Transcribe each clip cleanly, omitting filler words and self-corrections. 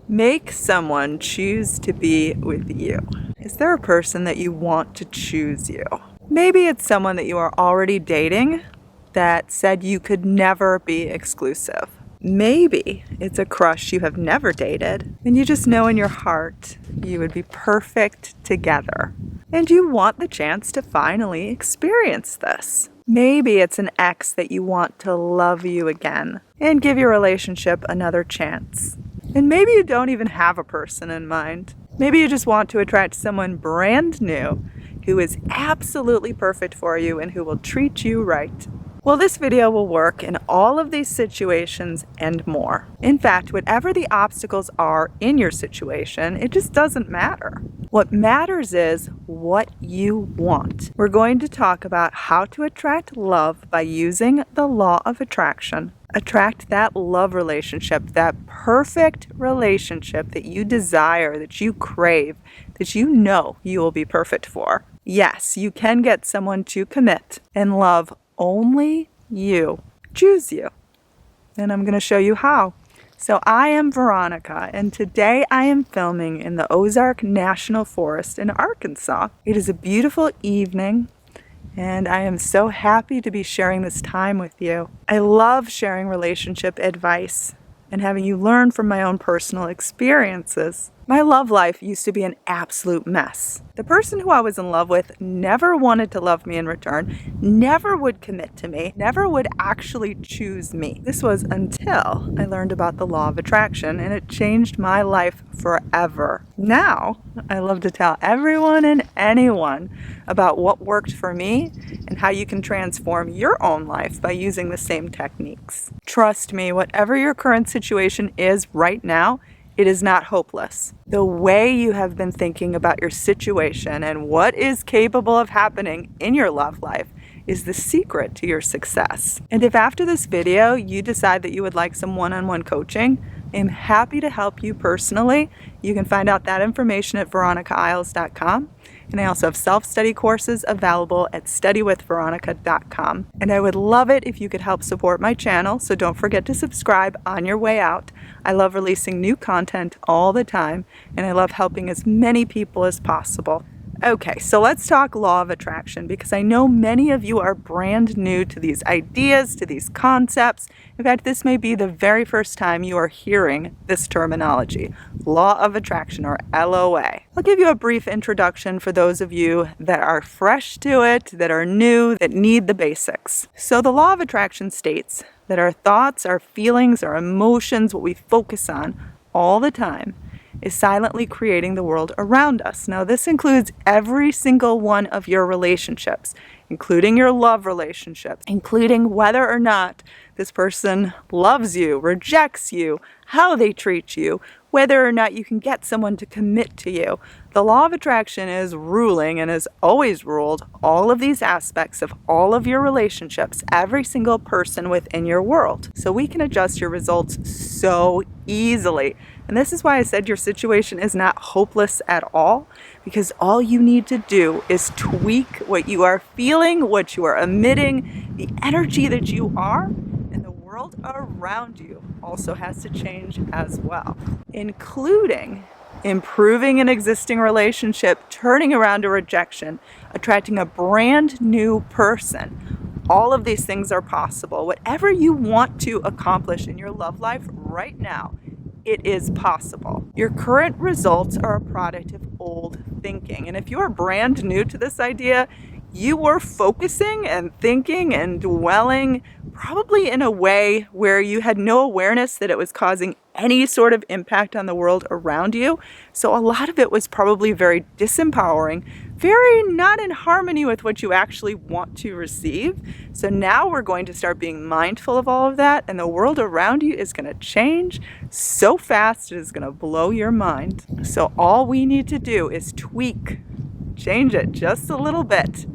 Make someone choose to be with you. Is there a person that you want to choose you? Maybe it's someone that you are already dating that said you could never be exclusive. Maybe it's a crush you have never dated and you just know in your heart you would be perfect together. And you want the chance to finally experience this. Maybe it's an ex that you want to love you again and give your relationship another chance. And maybe you don't even have a person in mind. Maybe you just want to attract someone brand new who is absolutely perfect for you and who will treat you right. Well, this video will work in all of these situations and more. In fact, whatever the obstacles are in your situation, it just doesn't matter. What matters is what you want. We're going to talk about how to attract love by using the law of attraction. Attract that love relationship, that perfect relationship that you desire, that you crave, that you know you will be perfect for. Yes, you can get someone to commit and love only you. Choose you. And I'm going to show you how. So I am Veronica, and today I am filming in the Ozark National Forest in Arkansas. It is a beautiful evening, and I am so happy to be sharing this time with you. I love sharing relationship advice and having you learn from my own personal experiences. My love life used to be an absolute mess. The person who I was in love with never wanted to love me in return, never would commit to me, never would actually choose me. This was until I learned about the law of attraction, and it changed my life forever. Now, I love to tell everyone and anyone about what worked for me and how you can transform your own life by using the same techniques. Trust me, whatever your current situation is right now, it is not hopeless. The way you have been thinking about your situation and what is capable of happening in your love life is the secret to your success. And if after this video you decide that you would like some one-on-one coaching, I'm happy to help you personally. You can find out that information at veronicaisles.com. And I also have self-study courses available at studywithveronica.com. And I would love it if you could help support my channel, so don't forget to subscribe on your way out. I love releasing new content all the time, and I love helping as many people as possible. Okay, so let's talk law of attraction, because I know many of you are brand new to these ideas, to these concepts. In fact, this may be the very first time you are hearing this terminology, law of attraction, or LOA. I'll give you a brief introduction for those of you that are fresh to it, that are new, that need the basics. So the law of attraction states that our thoughts, our feelings, our emotions, what we focus on all the time, is silently creating the world around us. Now, this includes every single one of your relationships, including your love relationships, including whether or not this person loves you, rejects you, how they treat you, whether or not you can get someone to commit to you. The law of attraction is ruling and has always ruled all of these aspects of all of your relationships, every single person within your world. So we can adjust your results so easily. And this is why I said your situation is not hopeless at all, because all you need to do is tweak what you are feeling, what you are emitting, the energy that you are, and the world around you also has to change as well, including improving an existing relationship, turning around a rejection, attracting a brand new person. All of these things are possible. Whatever you want to accomplish in your love life right now, it is possible. Your current results are a product of old thinking. And if you are brand new to this idea, you were focusing and thinking and dwelling probably in a way where you had no awareness that it was causing any sort of impact on the world around you. So a lot of it was probably very disempowering, very not in harmony with what you actually want to receive. So now we're going to start being mindful of all of that, and the world around you is going to change so fast it is going to blow your mind. So all we need to do is tweak, change it just a little bit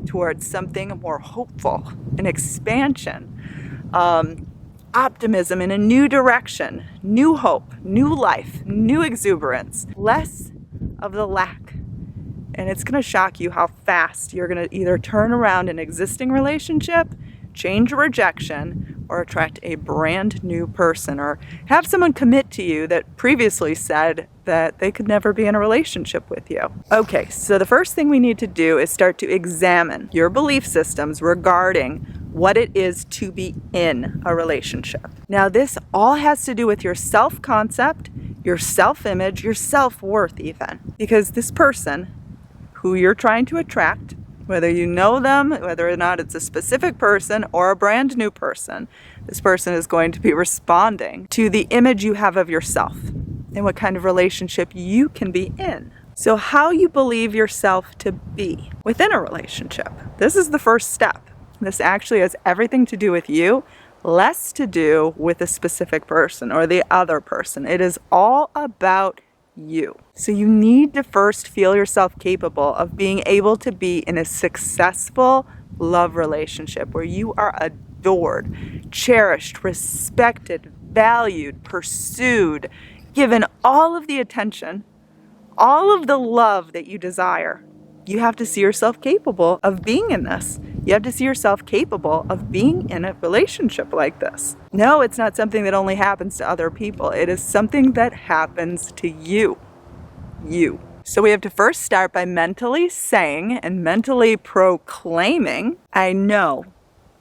towards something more hopeful, an expansion, optimism in a new direction, new hope, new life, new exuberance, less of the lack. And it's going to shock you how fast you're going to either turn around an existing relationship, change a rejection, or attract a brand new person, or have someone commit to you that previously said that they could never be in a relationship with you? Okay, so the first thing we need to do is start to examine your belief systems regarding what it is to be in a relationship. Now, this all has to do with your self-concept, your self-image, your self-worth even. Because this person who you're trying to attract, whether you know them, whether or not it's a specific person or a brand new person, this person is going to be responding to the image you have of yourself and what kind of relationship you can be in. So how you believe yourself to be within a relationship. This is the first step. This actually has everything to do with you, less to do with a specific person or the other person. It is all about you. So you need to first feel yourself capable of being able to be in a successful love relationship where you are adored, cherished, respected, valued, pursued, given all of the attention, all of the love that you desire. You have to see yourself capable of being in this. You have to see yourself capable of being in a relationship like this. No, it's not something that only happens to other people. It is something that happens to you. You. So we have to first start by mentally saying and mentally proclaiming, I know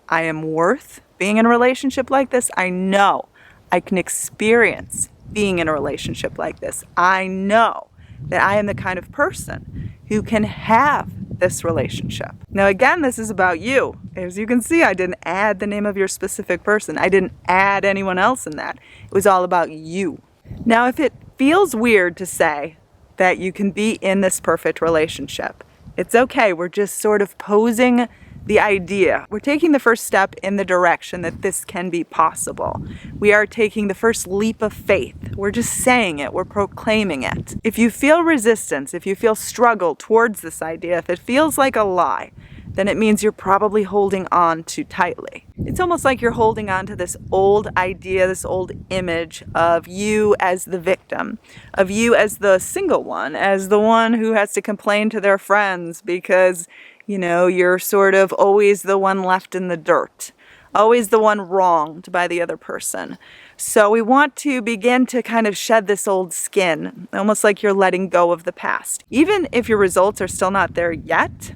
I am worth being in a relationship like this. I know I can experience being in a relationship like this. I know that I am the kind of person who can have this relationship. Now again, this is about you. As you can see, I didn't add the name of your specific person. I didn't add anyone else in that. It was all about you. Now if it feels weird to say that you can be in this perfect relationship, it's okay. We're just sort of posing the idea. We're taking the first step in the direction that this can be possible. We are taking the first leap of faith. We're just saying it. We're proclaiming it. If you feel resistance, if you feel struggle towards this idea, if it feels like a lie, then it means you're probably holding on too tightly. It's almost like you're holding on to this old idea, this old image of you as the victim, of you as the single one, as the one who has to complain to their friends because you're sort of always the one left in the dirt, always the one wronged by the other person. So we want to begin to kind of shed this old skin, almost like you're letting go of the past. Even if your results are still not there yet,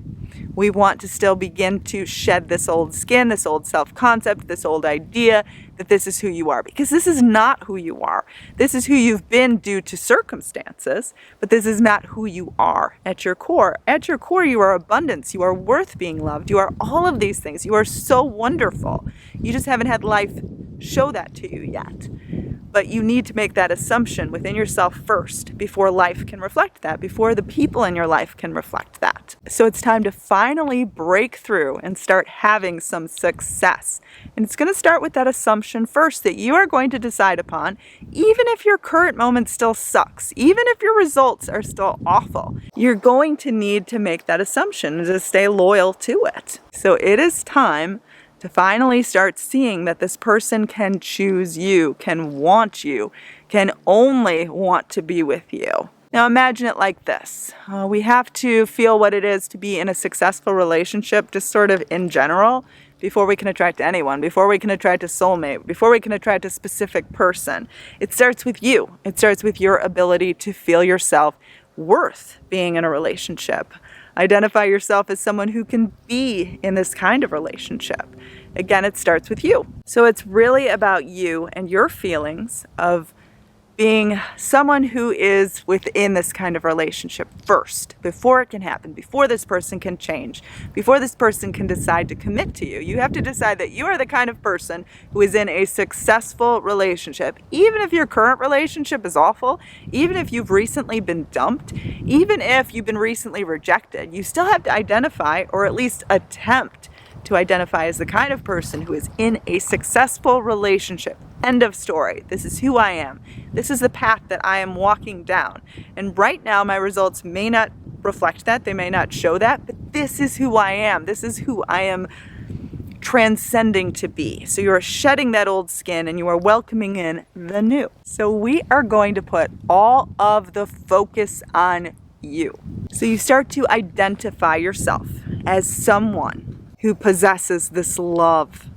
we want to still begin to shed this old skin, this old self-concept, this old idea that this is who you are. Because this is not who you are. This is who you've been due to circumstances, but this is not who you are at your core. At your core, you are abundance. You are worth being loved. You are all of these things. You are so wonderful. You just haven't had life show that to you yet. But you need to make that assumption within yourself first before life can reflect that, before the people in your life can reflect that. So it's time to finally break through and start having some success. And it's going to start with that assumption first that you are going to decide upon, even if your current moment still sucks, even if your results are still awful, you're going to need to make that assumption and to stay loyal to it. So it is time to finally start seeing that this person can choose you, can want you, can only want to be with you. Now imagine it like this. We have to feel what it is to be in a successful relationship, just sort of in general, before we can attract anyone, before we can attract a soulmate, before we can attract a specific person. It starts with you. It starts with your ability to feel yourself worth being in a relationship. Identify yourself as someone who can be in this kind of relationship. Again, it starts with you. So it's really about you and your feelings of being someone who is within this kind of relationship first, before it can happen, before this person can change, before this person can decide to commit to you. You have to decide that you are the kind of person who is in a successful relationship. Even if your current relationship is awful, even if you've recently been dumped, even if you've been recently rejected, you still have to identify, or at least attempt to identify, as the kind of person who is in a successful relationship. End of story. This is who I am. This is the path that I am walking down. And right now my results may not reflect that. They may not show that. But this is who I am. This is who I am transcending to be. So you are shedding that old skin and you are welcoming in the new. So we are going to put all of the focus on you. So you start to identify yourself as someone who possesses this love,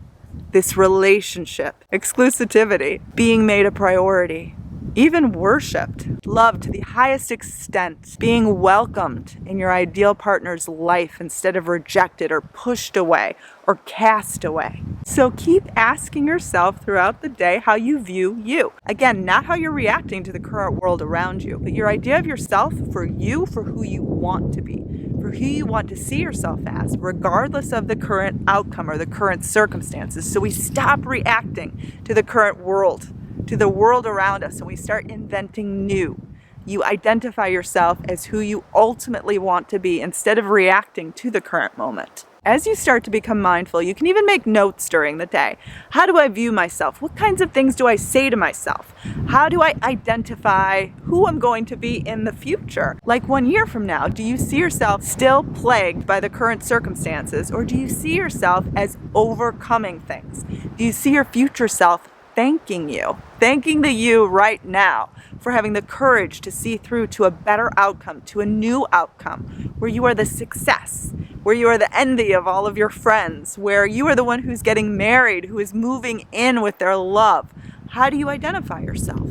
this relationship, exclusivity, being made a priority, even worshipped, loved to the highest extent, being welcomed in your ideal partner's life instead of rejected or pushed away or cast away. So keep asking yourself throughout the day how you view you. Again, not how you're reacting to the current world around you, but your idea of yourself for you, for who you want to be, for who you want to see yourself as, regardless of the current outcome or the current circumstances. So we stop reacting to the current world, to the world around us, and we start inventing new. You identify yourself as who you ultimately want to be instead of reacting to the current moment. As you start to become mindful, you can even make notes during the day. How do I view myself? What kinds of things do I say to myself? How do I identify who I'm going to be in the future? Like 1 year from now, do you see yourself still plagued by the current circumstances, or do you see yourself as overcoming things? Do you see your future self thanking the you right now for having the courage to see through to a better outcome, to a new outcome, where you are the success, where you are the envy of all of your friends, where you are the one who's getting married, who is moving in with their love? How do you identify yourself?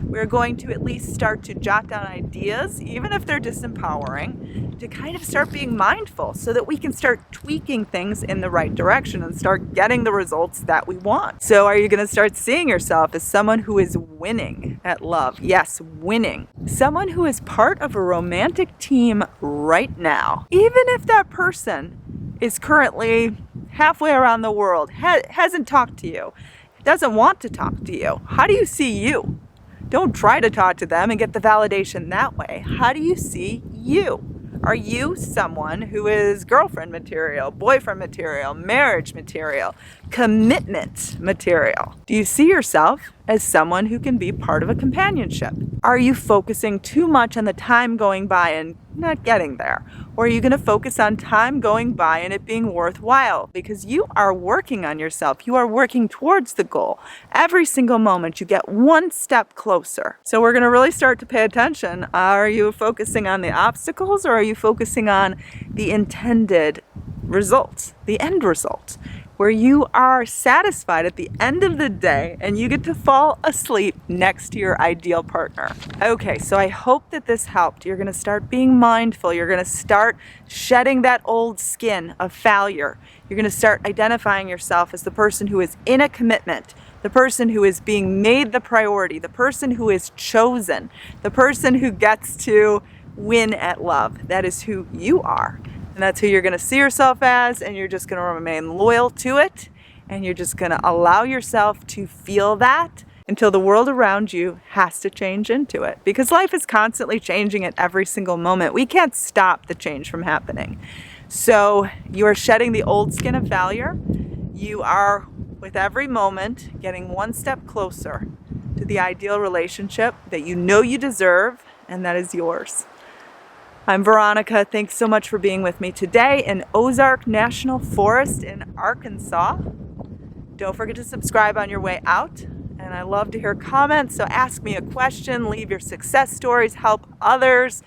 We're going to at least start to jot down ideas, even if they're disempowering, to kind of start being mindful so that we can start tweaking things in the right direction and start getting the results that we want. So are you going to start seeing yourself as someone who is winning at love? Yes, winning. Someone who is part of a romantic team right now. Even if that person is currently halfway around the world, hasn't talked to you, doesn't want to talk to you, how do you see you? Don't try to talk to them and get the validation that way. How do you see you? Are you someone who is girlfriend material, boyfriend material, marriage material, commitment material? Do you see yourself as someone who can be part of a companionship? Are you focusing too much on the time going by and not getting there? Or are you going to focus on time going by and it being worthwhile? Because you are working on yourself. You are working towards the goal. Every single moment you get one step closer. So we're going to really start to pay attention. Are you focusing on the obstacles, or are you focusing on the intended results, the end result, where you are satisfied at the end of the day and you get to fall asleep next to your ideal partner? Okay, so I hope that this helped. You're going to start being mindful. You're going to start shedding that old skin of failure. You're going to start identifying yourself as the person who is in a commitment, the person who is being made the priority, the person who is chosen, the person who gets to win at love. That is who you are. And that's who you're going to see yourself as, and you're just going to remain loyal to it, and you're just going to allow yourself to feel that until the world around you has to change into it. Because life is constantly changing at every single moment. We can't stop the change from happening. So you are shedding the old skin of failure. You are, with every moment, getting one step closer to the ideal relationship that you know you deserve, and that is yours. I'm Veronica. Thanks so much for being with me today in Ozark National Forest in Arkansas. Don't forget to subscribe on your way out. And I love to hear comments, so ask me a question, leave your success stories, help others.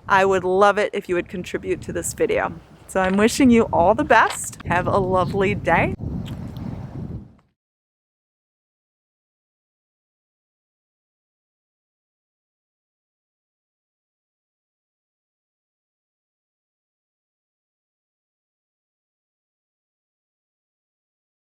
I would love it if you would contribute to this video. So I'm wishing you all the best. Have a lovely day.